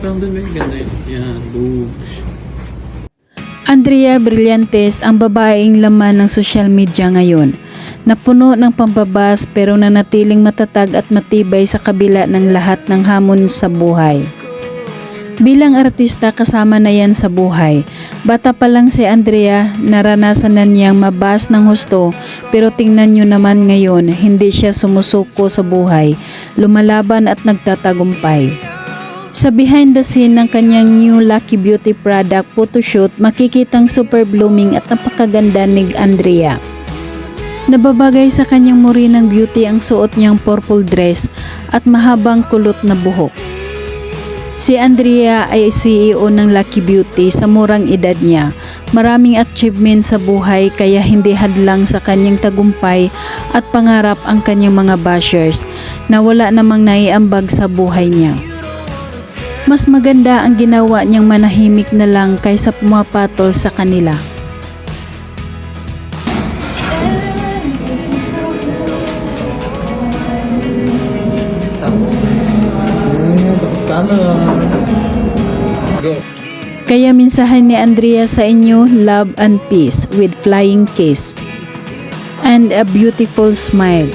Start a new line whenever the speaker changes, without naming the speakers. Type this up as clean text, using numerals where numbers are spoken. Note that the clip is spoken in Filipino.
background dun, may ganda yun. Yan, boobs.
Andrea Brillantes ang babaeng laman ng social media ngayon, na puno ng pambabas pero nanatiling matatag at matibay sa kabila ng lahat ng hamon sa buhay. Bilang artista, kasama na yan sa buhay. Bata pa lang si Andrea, naranasan na niyang mabas ng husto, pero tingnan nyo naman ngayon, hindi siya sumusuko sa buhay, lumalaban at nagtatagumpay. Sa behind the scene ng kanyang new Lucky Beauty product photoshoot, makikitang super blooming at napakaganda ni Andrea. Nababagay sa kanyang morinang beauty ang suot niyang purple dress at mahabang kulot na buhok. Si Andrea ay CEO ng Lucky Beauty sa murang edad niya. Maraming achievement sa buhay kaya hindi hadlang sa kanyang tagumpay at pangarap ang kanyang mga bashers na wala namang naiambag sa buhay niya. Mas maganda ang ginawa niyang manahimik na lang kaysa pumapatol sa kanila. Kaya minsahan ni Andrea sa inyo, love and peace with flying kiss and a beautiful smile.